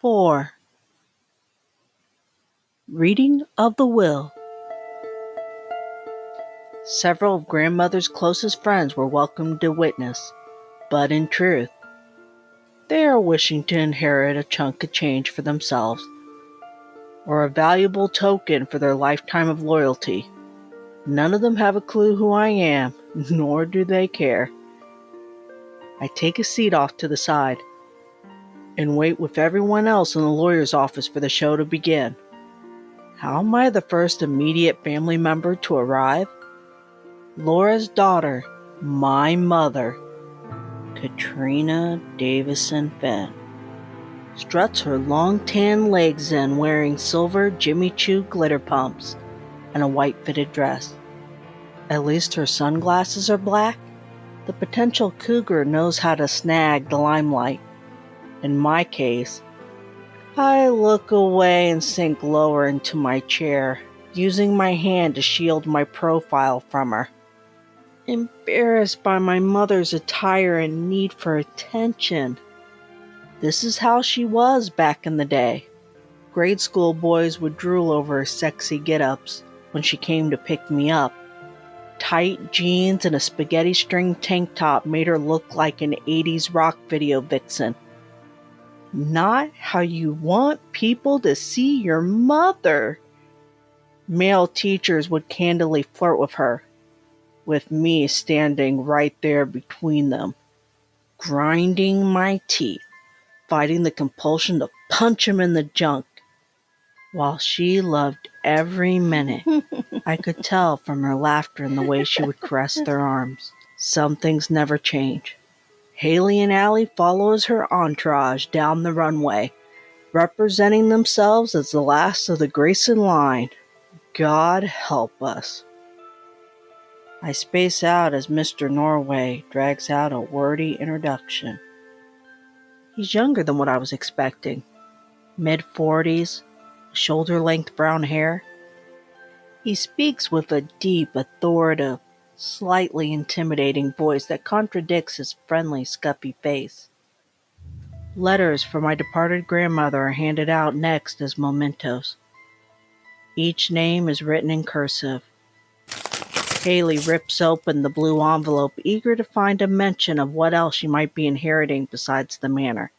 4. Reading of the will. Several of grandmother's closest friends were welcome to witness, but in truth, they are wishing to inherit a chunk of change for themselves, or a valuable token for their lifetime of loyalty. None of them have a clue who I am, nor do they care. I take a seat off to the side and wait with everyone else in the lawyer's office for the show to begin. How am I the first immediate family member to arrive? Laura's daughter, my mother, Katrina Davison Finn, struts her long tan legs in wearing silver Jimmy Choo glitter pumps and a white fitted dress. At least her sunglasses are black. The potential cougar knows how to snag the limelight. In my case, I look away and sink lower into my chair, using my hand to shield my profile from her. Embarrassed by my mother's attire and need for attention. This is how she was back in the day. Grade school boys would drool over her sexy get-ups when she came to pick me up. Tight jeans and a spaghetti string tank top made her look like an 80s rock video vixen. Not how you want people to see your mother. Male teachers would candidly flirt with her, with me standing right there between them, grinding my teeth, fighting the compulsion to punch him in the junk, while she loved every minute. I could tell from her laughter and the way she would caress their arms. Some things never change. Haley and Allie follow as her entourage down the runway, representing themselves as the last of the Grayson line. God help us. I space out as Mr. Norway drags out a wordy introduction. He's younger than what I was expecting. Mid-40s, shoulder-length brown hair. He speaks with a deep, authoritative, slightly intimidating voice that contradicts his friendly, scuffy face. Letters from my departed grandmother are handed out next as mementos. Each name is written in cursive. Haley rips open the blue envelope, eager to find a mention of what else she might be inheriting besides the manor.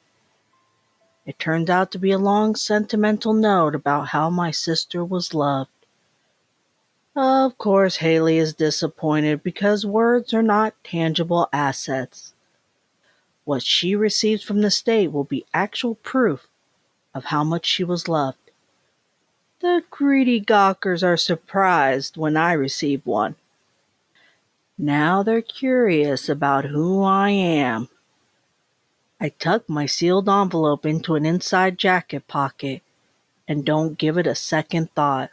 It turns out to be a long, sentimental note about how my sister was loved. Of course, Haley is disappointed because words are not tangible assets. What she receives from the state will be actual proof of how much she was loved. The greedy gawkers are surprised when I receive one. Now they're curious about who I am. I tuck my sealed envelope into an inside jacket pocket and don't give it a second thought.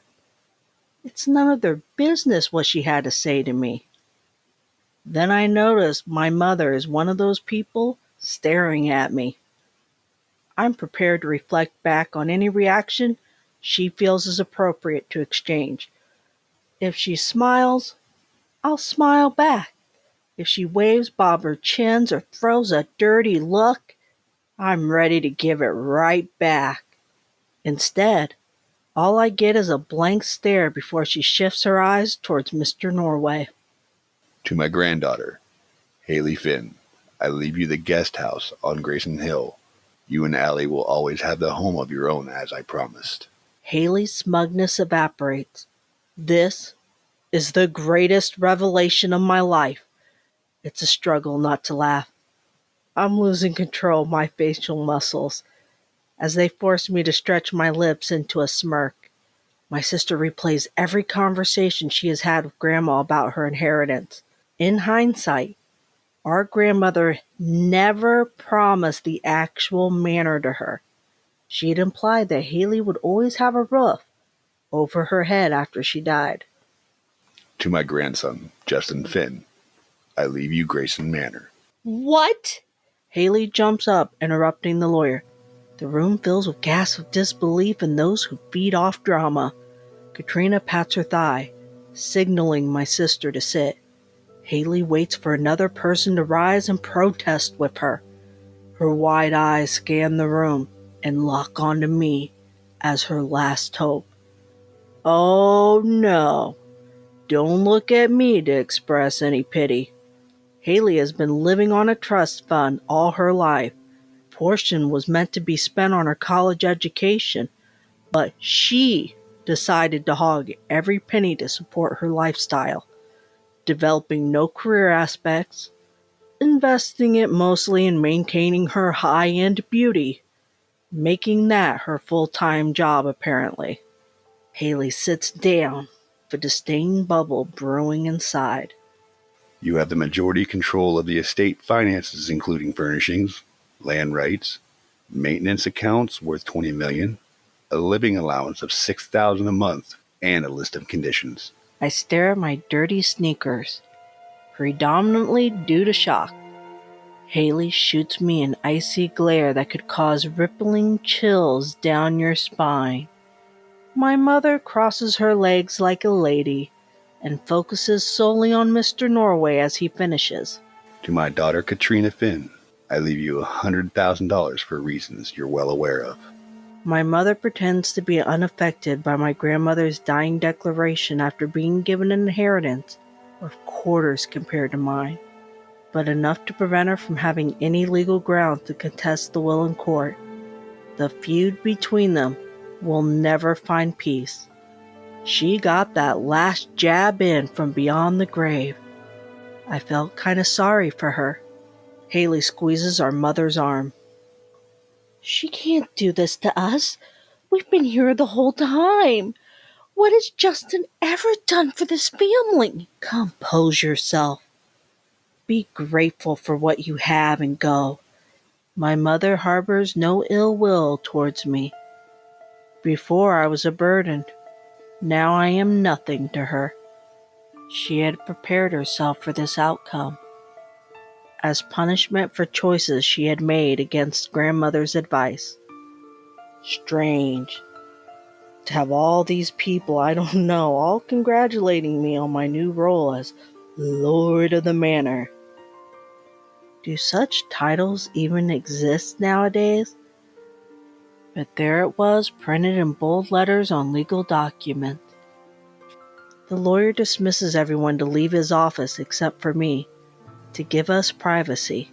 It's none of their business what she had to say to me. Then I notice my mother is one of those people staring at me. I'm prepared to reflect back on any reaction she feels is appropriate to exchange. If she smiles, I'll smile back. If she waves bob her chins or throws a dirty look, I'm ready to give it right back. Instead, all I get is a blank stare before she shifts her eyes towards Mr. Norway. To my granddaughter, Haley Finn, I leave you the guest house on Grayson Hill. You and Allie will always have the home of your own, as I promised. Haley's smugness evaporates. This is the greatest revelation of my life. It's a struggle not to laugh. I'm losing control of my facial muscles as they force me to stretch my lips into a smirk. My sister replays every conversation she has had with Grandma about her inheritance. In hindsight, our grandmother never promised the actual manor to her. She had implied that Haley would always have a roof over her head after she died. To my grandson, Justin Finn, I leave you Grayson Manor. What? Haley jumps up, interrupting the lawyer. The room fills with gasps of disbelief and those who feed off drama. Katrina pats her thigh, signaling my sister to sit. Haley waits for another person to rise and protest with her. Her wide eyes scan the room. and lock onto me as her last hope. Oh no, don't look at me to express any pity. Haley has been living on a trust fund all her life. A portion was meant to be spent on her college education, but she decided to hog every penny to support her lifestyle, developing no career aspects, investing it mostly in maintaining her high-end beauty, making that her full-time job apparently. Haley sits down, with a disdain bubble brewing inside. You have the majority control of the estate finances, including furnishings, land rights, maintenance accounts worth $20 million, a living allowance of $6,000 a month, and a list of conditions. I stare at my dirty sneakers, predominantly due to shock. Haley shoots me an icy glare that could cause rippling chills down your spine. My mother crosses her legs like a lady and focuses solely on Mr. Norway as he finishes. To my daughter Katrina Finn, I leave you $100,000 for reasons you're well aware of. My mother pretends to be unaffected by my grandmother's dying declaration after being given an inheritance of quarters compared to mine, but enough to prevent her from having any legal grounds to contest the will in court. The feud between them will never find peace. She got that last jab in from beyond the grave. I felt kind of sorry for her. Haley squeezes our mother's arm. She can't do this to us. We've been here the whole time. What has Justin ever done for this family? Compose yourself. Be grateful for what you have and go. My mother harbors no ill will towards me. Before I was a burden. Now I am nothing to her. She had prepared herself for this outcome. As punishment for choices she had made against grandmother's advice. Strange to have all these people I don't know all congratulating me on my new role as Lord of the Manor. Do such titles even exist nowadays? But there it was, printed in bold letters on legal documents. The lawyer dismisses everyone to leave his office except for me, to give us privacy.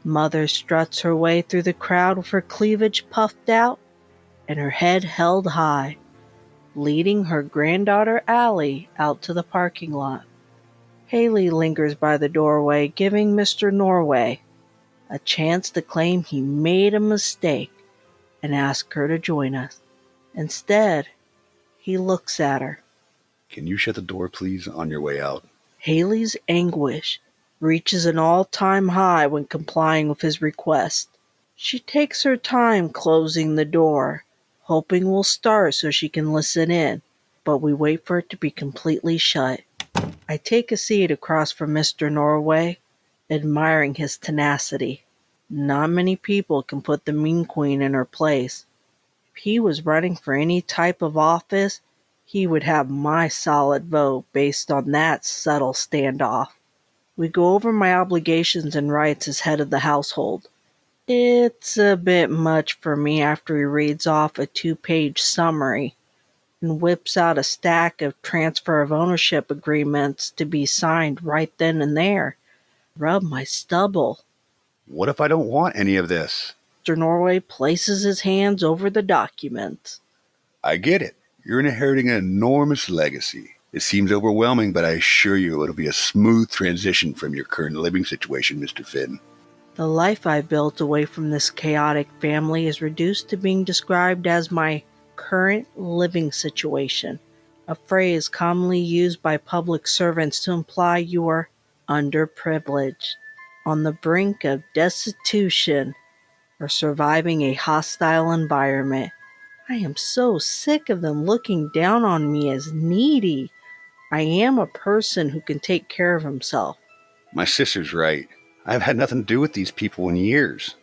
Mother struts her way through the crowd with her cleavage puffed out and her head held high, leading her granddaughter Allie out to the parking lot. Haley lingers by the doorway, giving Mr. Norway a chance to claim he made a mistake and ask her to join us. Instead, he looks at her. Can you shut the door, please, on your way out? Haley's anguish reaches an all-time high when complying with his request. She takes her time closing the door, hoping we'll start so she can listen in, but we wait for it to be completely shut. I take a seat across from Mr. Norway, admiring his tenacity. Not many people can put the mean queen in her place. If he was running for any type of office, he would have my solid vote based on that subtle standoff. We go over my obligations and rights as head of the household. It's a bit much for me after he reads off a 2-page summary and whips out a stack of transfer of ownership agreements to be signed right then and there. Rub my stubble. What if I don't want any of this? Mr. Norway places his hands over the documents. I get it. You're inheriting an enormous legacy. It seems overwhelming, but I assure you it'll be a smooth transition from your current living situation, Mr. Finn. The life I've built away from this chaotic family is reduced to being described as my current living situation, a phrase commonly used by public servants to imply you are underprivileged, on the brink of destitution, or surviving a hostile environment. I am so sick of them looking down on me as needy. I am a person who can take care of himself. My sister's right. I've had nothing to do with these people in years.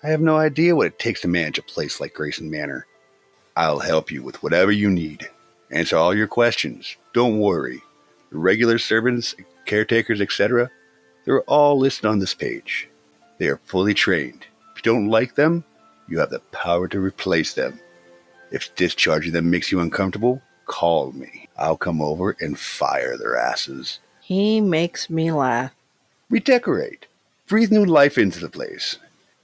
I have no idea what it takes to manage a place like Grayson Manor. I'll help you with whatever you need. Answer all your questions. Don't worry. The regular servants, caretakers, etc., they're all listed on this page. They are fully trained. If you don't like them, You have the power to replace them. If discharging them makes you uncomfortable, call me. I'll come over and fire their asses. He makes me laugh. Redecorate. Breathe new life into the place.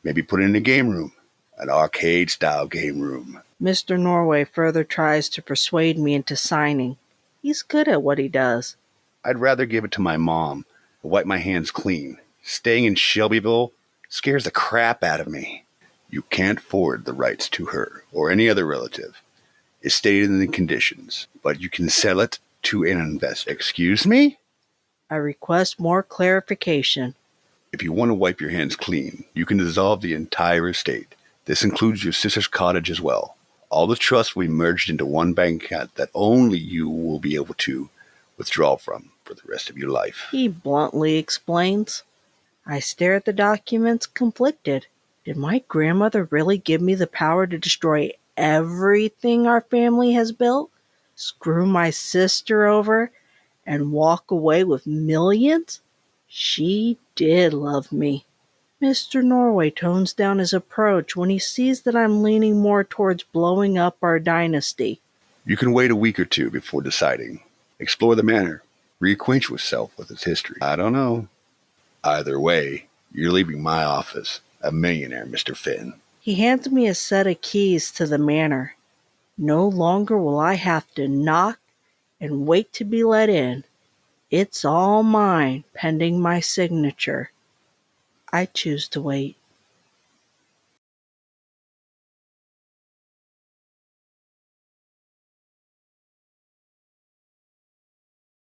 Maybe put in a game room. An arcade-style game room. Mr. Norway further tries to persuade me into signing. He's good at what he does. I'd rather give it to my mom and wipe my hands clean. Staying in Shelbyville scares the crap out of me. You can't forward the rights to her or any other relative. It's stated in the conditions, but you can sell it to an investor. Excuse me? I request more clarification. If you want to wipe your hands clean, you can dissolve the entire estate. This includes your sister's cottage as well. All the trusts will be merged into one bank account that only you will be able to withdraw from for the rest of your life. He bluntly explains. I stare at the documents, conflicted. Did my grandmother really give me the power to destroy everything our family has built, screw my sister over, and walk away with millions? She did love me. Mr. Norway tones down his approach when he sees that I'm leaning more towards blowing up our dynasty. You can wait a week or two before deciding. Explore the manor. Reacquaint yourself with its history. I don't know. Either way, you're leaving my office a millionaire, Mr. Finn. He hands me a set of keys to the manor. No longer will I have to knock and wait to be let in. It's all mine, pending my signature. I choose to wait.